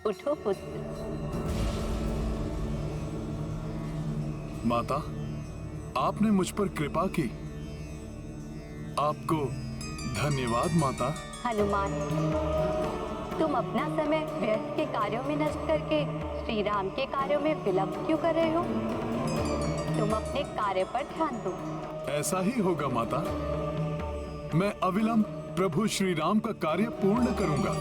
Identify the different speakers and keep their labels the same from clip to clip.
Speaker 1: उठो पुत्र।
Speaker 2: माता, आपने मुझ पर कृपा की। आपको धन्यवाद माता।
Speaker 1: हनुमान, तुम अपना समय व्यर्थ के कार्यों में नष्ट करके श्री राम के कार्यों में विलंब क्यों कर रहे हो? तुम अपने कार्य पर ध्यान दो।
Speaker 2: ऐसा ही होगा माता। मैं अविलंब प्रभु श्री राम का कार्य पूर्ण करूंगा।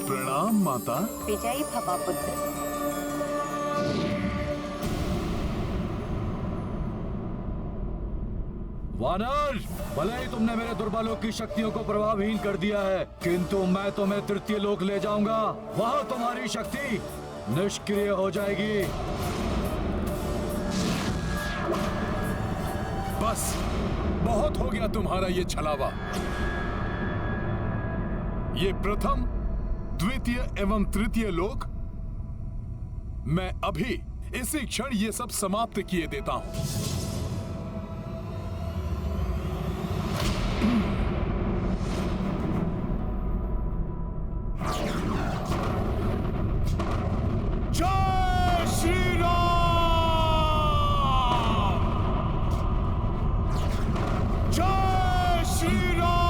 Speaker 2: प्रणाम माता।
Speaker 1: विजयी भवा पुत्र।
Speaker 3: वानर, भले ही तुमने मेरे दुर्बलों की शक्तियों को प्रभावहीन कर दिया है, किंतु मैं तुम्हें तृतीय लोक ले जाऊंगा। वहां तुम्हारी शक्ति निष्क्रिय हो जाएगी।
Speaker 2: बस, बहुत हो गया तुम्हारा ये छलावा। ये प्रथम, द्वितीय एवं तृतीय लोक मैं अभी इसी क्षण ये सब समाप्त किए देता हूं। जय श्री राम! जय श्री राम!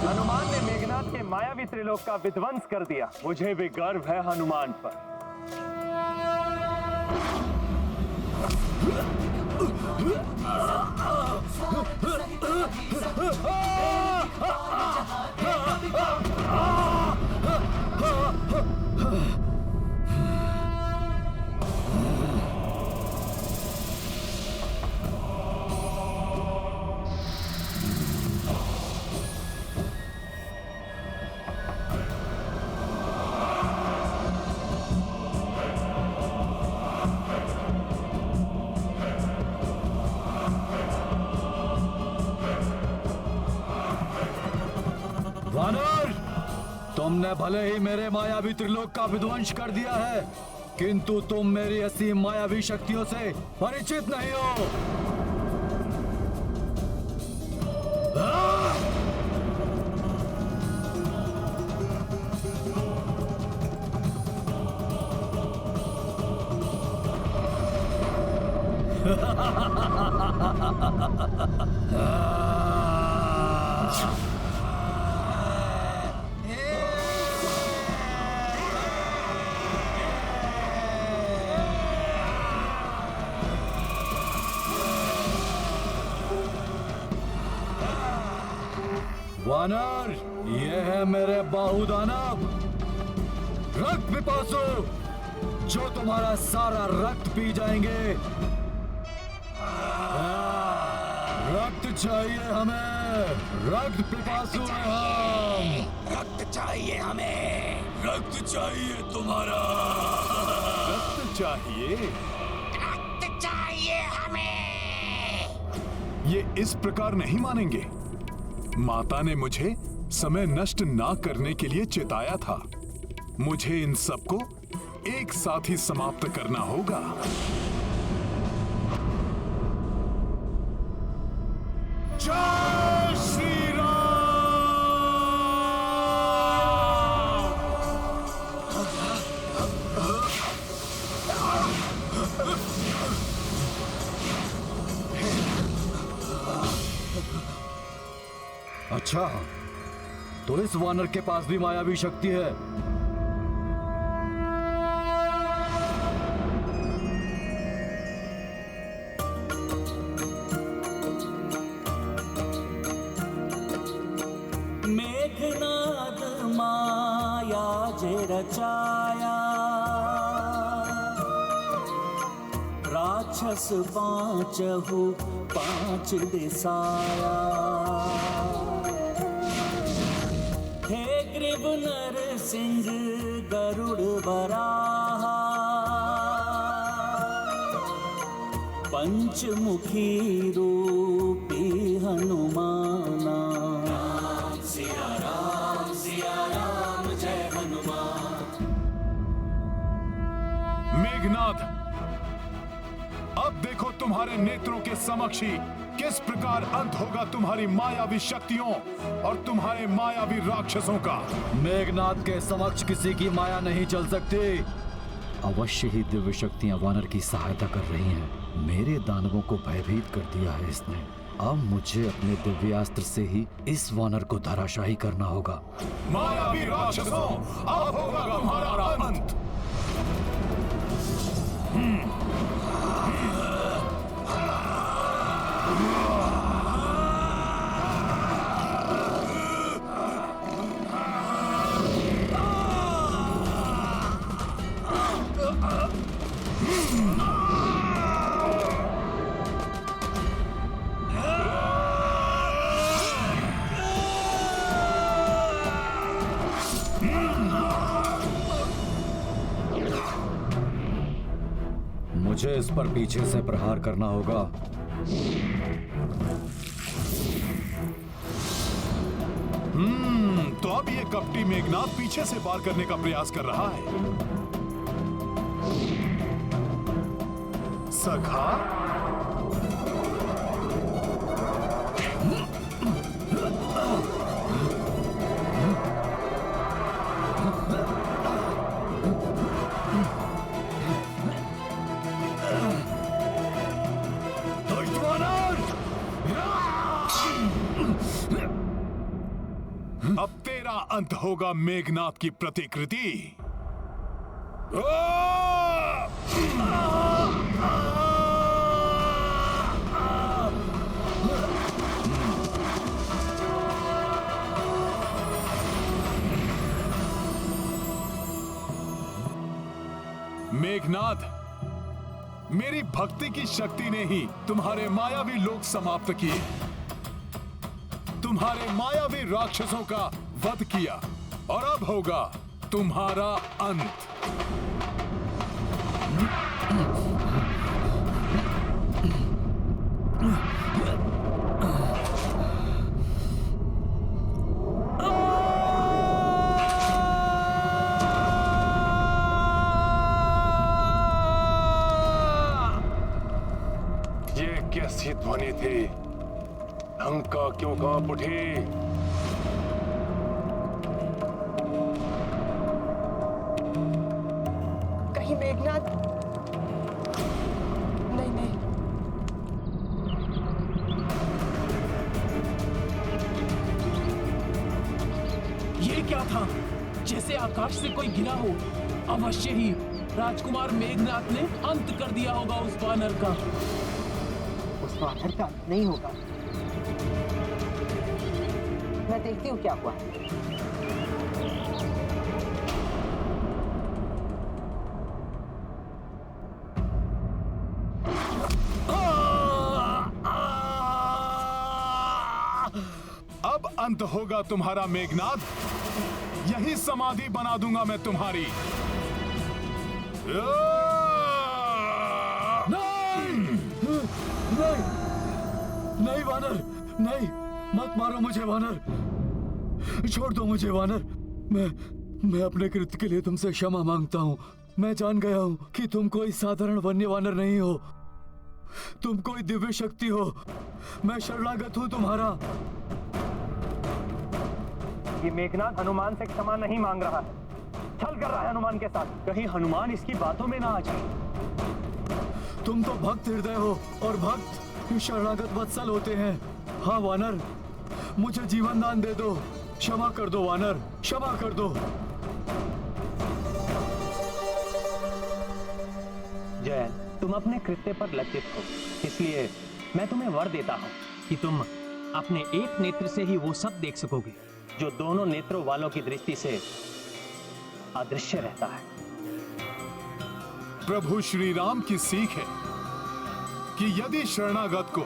Speaker 4: हनुमान ने मेघनाथ के मायावी त्रिलोक का विध्वंस कर दिया। मुझे भी गर्व है हनुमान पर।
Speaker 3: वानर, तुमने भले ही मेरे मायावी त्रिलोक का विध्वंस कर दिया है, किंतु तुम मेरी असीम मायावी शक्तियों से परिचित नहीं हो। वानर, ये है मेरे बाहुदानव, रक्त पिपासु, जो तुम्हारा सारा रक्त पी जाएंगे। रक्त चाहिए हमें, रक्त पिपासु हैं हम।
Speaker 5: रक्त चाहिए हमें, रक्त चाहिए तुम्हारा,
Speaker 2: रक्त चाहिए,
Speaker 5: रक्त चाहिए हमें।
Speaker 2: ये इस प्रकार नहीं मानेंगे। माता ने मुझे समय नष्ट ना करने के लिए चेताया था। मुझे इन सबको एक साथ ही समाप्त करना होगा। जय श्री राम!
Speaker 3: अच्छा, तो इस वानर के पास भी मायावी शक्ति है।
Speaker 6: मेघनाद माया जे रचाया, राक्षस पांचहु पांच दिसाया। हे ग्रीव नर सिंह गरुड़ बराहा, पंचमुखी रूप रूपी हनुमाना।
Speaker 5: सिया राम जय हनुमान।
Speaker 2: मेघनाद, अब देखो तुम्हारे नेत्रों के समक्ष ही किस प्रकार अंत होगा तुम्हारी मायावी शक्तियों और तुम्हारे मायावी राक्षसों का।
Speaker 3: मेघनाद के समक्ष किसी की माया नहीं चल सकती। अवश्य ही दिव्य शक्तियां वानर की सहायता कर रही हैं। मेरे दानवों को भयभीत कर दिया है इसने। अब मुझे अपने दिव्यास्त्र से ही इस वानर को धराशाही करना होगा।
Speaker 2: मायावी राक्षसों, अब होगा तुम्हारा अंत।
Speaker 3: मुझे इस पर पीछे से प्रहार करना होगा।
Speaker 2: तो अब ये कपटी मेघनाद पीछे से वार करने का प्रयास कर रहा है। सखा, अब तेरा अंत होगा मेघनाद की प्रतिकृति। मेघनाद, मेरी भक्ति की शक्ति ने ही तुम्हारे मायावी लोक समाप्त किए, तुम्हारे मायावी राक्षसों का वध किया, और अब होगा तुम्हारा अंत।
Speaker 4: ये कैसी ध्वनि थी? लंका क्यों कांप उठी?
Speaker 7: कहीं मेघनाद? नहीं नहीं,
Speaker 8: ये क्या था? जैसे आकाश से कोई गिरा हो। अवश्य ही राजकुमार मेघनाद ने अंत कर दिया होगा उस वानर का।
Speaker 7: उस वानर का नहीं होगा। मैं देखती हूँ क्या हुआ।
Speaker 2: अब अंत होगा तुम्हारा मेघनाद, यही समाधि बना दूंगा मैं तुम्हारी।
Speaker 3: नहीं, नहीं वानर, नहीं, मत मारो मुझे वानर, छोड़ दो मुझे वानर। मैं अपने कृत्य के लिए तुमसे क्षमा मांगता हूँ। मैं जान गया हूँ कि तुम कोई साधारण वन्य वानर नहीं हो, तुम कोई दिव्य शक्ति हो। मैं शरणागत हूँ तुम्हारा।
Speaker 4: ये मेघनाद हनुमान से क्षमा नहीं मांग रहा है, छल कर रहा है हनुमान के साथ। कहीं हनुमान इसकी बातों में ना आ जाए।
Speaker 3: तुम तो भक्त हृदय हो, और भक्त शरणागत वत्सल होते हैं। हाँ वानर, मुझे जीवन दान दे दो, क्षमा कर दो वानर, क्षमा कर दो।
Speaker 4: जय, तुम अपने कृत्य पर लज्जित हो, इसलिए मैं तुम्हें वर देता हूँ कि तुम अपने एक नेत्र से ही वो सब देख सकोगे जो दोनों नेत्रों वालों की दृष्टि से अदृश्य रहता है।
Speaker 2: प्रभु श्री राम की सीख है कि यदि शरणागत को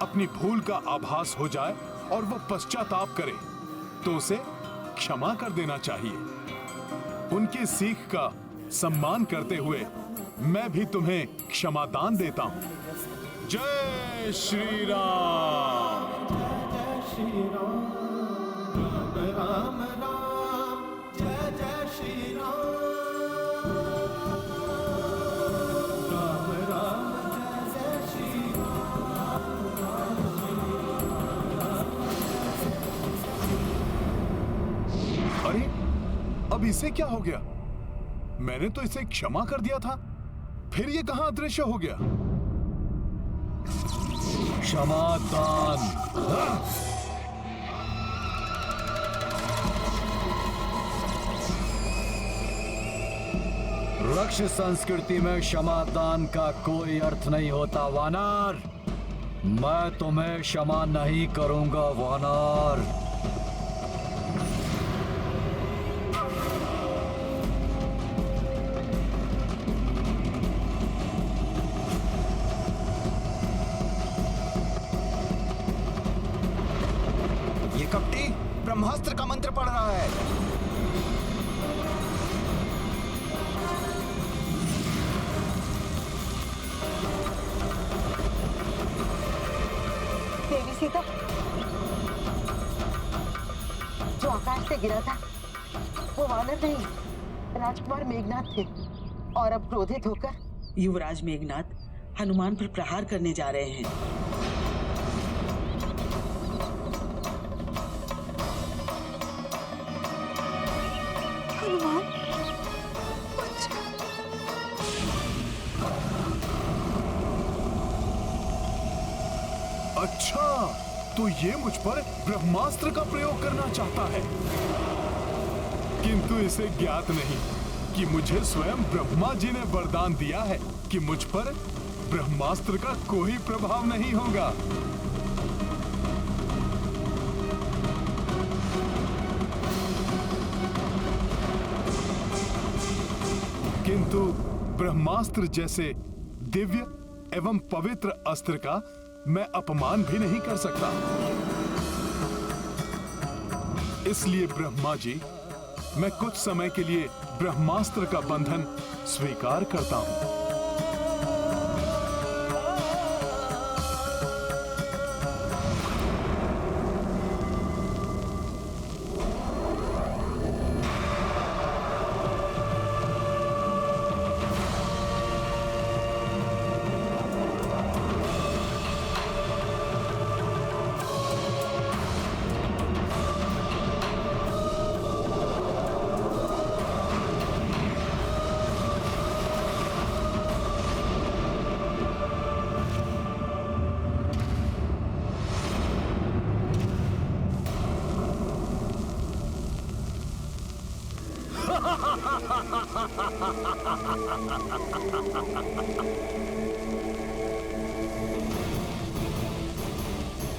Speaker 2: अपनी भूल का आभास हो जाए और वो पश्चाताप करे तो उसे क्षमा कर देना चाहिए। उनकी सीख का सम्मान करते हुए मैं भी तुम्हें क्षमादान देता हूं। जय श्री राम। अरे अब इसे क्या हो गया? मैंने तो इसे क्षमा कर दिया था, फिर ये कहां अदृश्य हो गया?
Speaker 3: क्षमादान। रक्ष संस्कृति में क्षमादान का कोई अर्थ नहीं होता वानर। मैं तुम्हें क्षमा नहीं करूंगा वानर।
Speaker 9: ये कपटी ब्रह्मास्त्र का मंत्र पढ़ रहा है।
Speaker 7: देवी सीता जो आकाश से गिरा था वो वानर नहीं, राजकुमार मेघनाथ थे। और अब क्रोधित होकर
Speaker 10: युवराज मेघनाथ हनुमान पर प्रहार करने जा रहे हैं।
Speaker 2: अच्छा, तो ये मुझ पर ब्रह्मास्त्र का प्रयोग करना चाहता है, किंतु इसे ज्ञात नहीं कि मुझे स्वयं ब्रह्मा जी ने वरदान दिया है कि मुझ पर ब्रह्मास्त्र का कोई प्रभाव नहीं होगा। किंतु ब्रह्मास्त्र जैसे दिव्य एवं पवित्र अस्त्र का मैं अपमान भी नहीं कर सकता। इसलिए ब्रह्मा जी, मैं कुछ समय के लिए ब्रह्मास्त्र का बंधन स्वीकार करता हूं।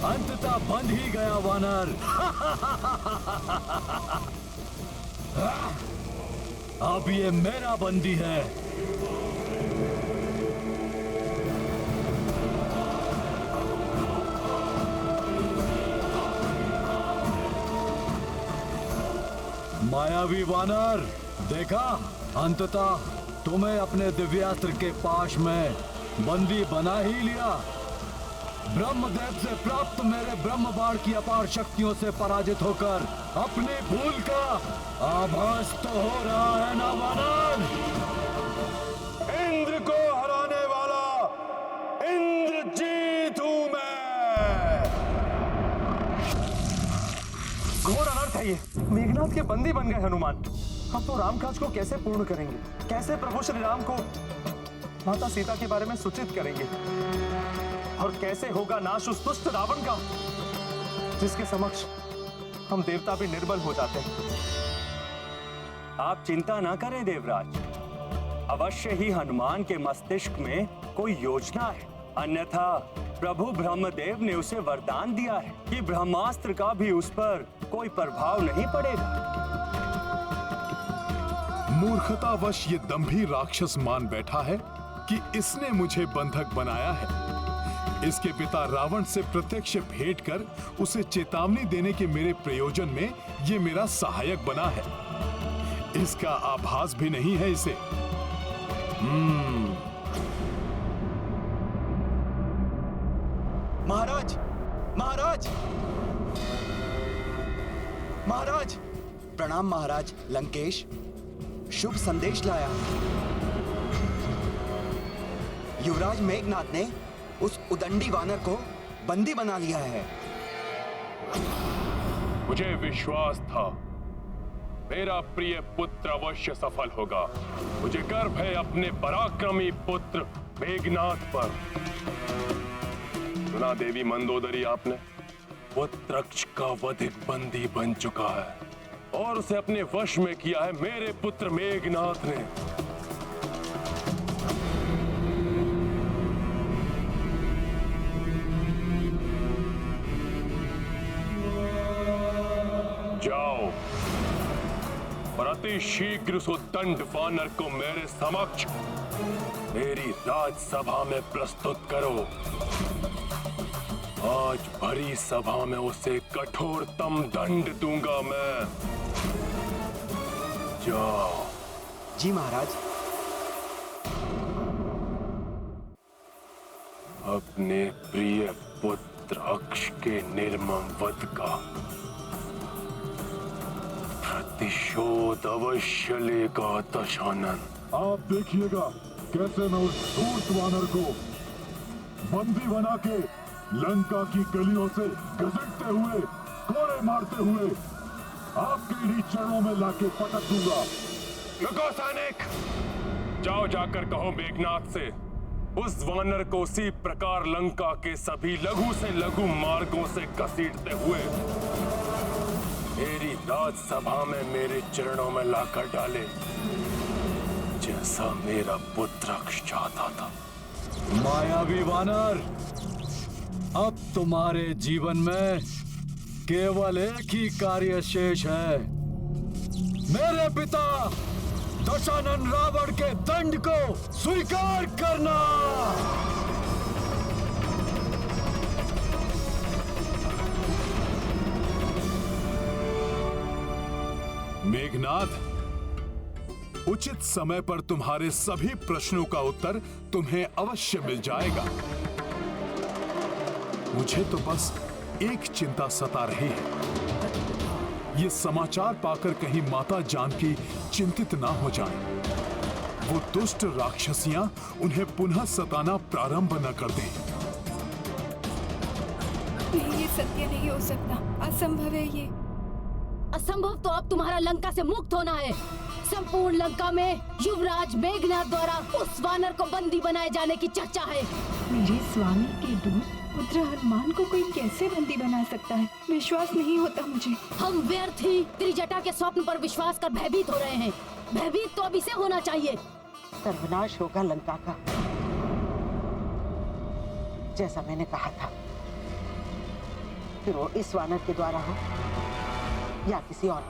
Speaker 3: अंततः बंध ही गया वानर। अब ये मेरा बंदी है। मायावी वानर, देखा, अंततः तुम्हें अपने दिव्यास्त्र के पाश में बंदी बना ही लिया। ब्रह्मदेव से प्राप्त मेरे ब्रह्म बाण की अपार शक्तियों से पराजित होकर अपनी भूल का आभास तो हो रहा है ना वानर?
Speaker 9: इंद्र को हराने वाला इंद्रजीत हूं मैं।
Speaker 4: घोर अनर्थ है ये। मेघनाथ के बंदी बन गए हनुमान। हम तो रामकाज को कैसे पूर्ण करेंगे? कैसे प्रभु श्री राम को माता सीता के बारे में सूचित करेंगे? और कैसे होगा नाश उस दुष्ट रावण का, जिसके समक्ष हम देवता भी निर्बल हो जाते हैं।
Speaker 11: आप चिंता ना करें देवराज, अवश्य ही हनुमान के मस्तिष्क में कोई योजना है। अन्यथा प्रभु ब्रह्मदेव ने उसे वरदान दिया है कि ब्रह्मास्त्र का भी उस पर कोई प्रभाव नहीं पड़ेगा।
Speaker 2: मूर्खतावश ये दंभी राक्षस मान बैठा है कि इसने मुझे बंधक बनाया है। इसके पिता रावण से प्रत्यक्ष भेंट कर उसे चेतावनी देने के मेरे प्रयोजन में ये मेरा सहायक बना है। इसका आभास भी नहीं है इसे।
Speaker 9: महाराज, महाराज, प्रणाम महाराज। लंकेश शुभ संदेश लाया। युवराज मेघनाथ ने उस उदंडी वानर को बंदी बना लिया है।
Speaker 12: मुझे विश्वास था मेरा प्रिय पुत्र अवश्य सफल होगा। मुझे गर्व है अपने पराक्रमी पुत्र मेघनाथ पर। सुना देवी मंदोदरी आपने? वो तृक्ष का वधिक बंदी बन चुका है और उसे अपने वश में किया है मेरे पुत्र मेघनाथ ने। जाओ और अति शीघ्र उस दंड वानर को मेरे समक्ष मेरी राजसभा में प्रस्तुत करो। आज भरी सभा में उसे कठोरतम दंड दूंगा मैं। जाओ।
Speaker 9: जी महाराज।
Speaker 12: अपने प्रिय पुत्र अक्ष के निर्मम वध का प्रतिशोध अवश्य लेगा दशानन।
Speaker 2: आप देखिएगा कैसे मैं उस धूर्त वानर को बंदी बना के लंका की गलियों से घसीटते हुए, कोड़े मारते हुए आपके इन्हीं चरणों में लाके पटक दूंगा।
Speaker 12: रुको सैनिक, जाओ जाकर कहो मेघनाथ से उस वानर को उसी प्रकार लंका के सभी लघु से लघु मार्गों से घसीटते हुए मेरी राजसभा में मेरे चरणों में लाकर डाले, जैसा मेरा पुत्र अक्ष चाहता था।
Speaker 3: मायावी वानर, अब तुम्हारे जीवन में केवल एक ही कार्य शेष है। मेरे पिता दशानन रावण के दंड को स्वीकार करना।
Speaker 2: मेघनाथ, उचित समय पर तुम्हारे सभी प्रश्नों का उत्तर तुम्हें अवश्य मिल जाएगा। मुझे तो बस एक चिंता सता रही है। ये समाचार पाकर कहीं माता जानकी चिंतित ना हो जाएं। वो दुष्ट राक्षसियां उन्हें पुनः सताना प्रारंभ न कर दें।
Speaker 13: नहीं, ये सत्य नहीं हो सकता, असंभव है ये।
Speaker 1: असंभव तो अब तुम्हारा लंका से मुक्त होना है। संपूर्ण लंका में युवराज मेघनाथ द्वारा उस वानर को बंदी बनाए जाने की चर्चा है।
Speaker 13: मेरे स्वामी के दूत पुत्र हनुमान को कोई कैसे बंदी बना सकता है? विश्वास नहीं होता मुझे।
Speaker 1: हम व्यर्थ ही त्रिजटा के स्वप्न पर विश्वास कर भयभीत हो रहे हैं। भयभीत तो अभी से होना चाहिए।
Speaker 7: सर्वनाश होगा लंका का, जैसा मैंने कहा था। फिर वो इस वानर के द्वारा हो या किसी और।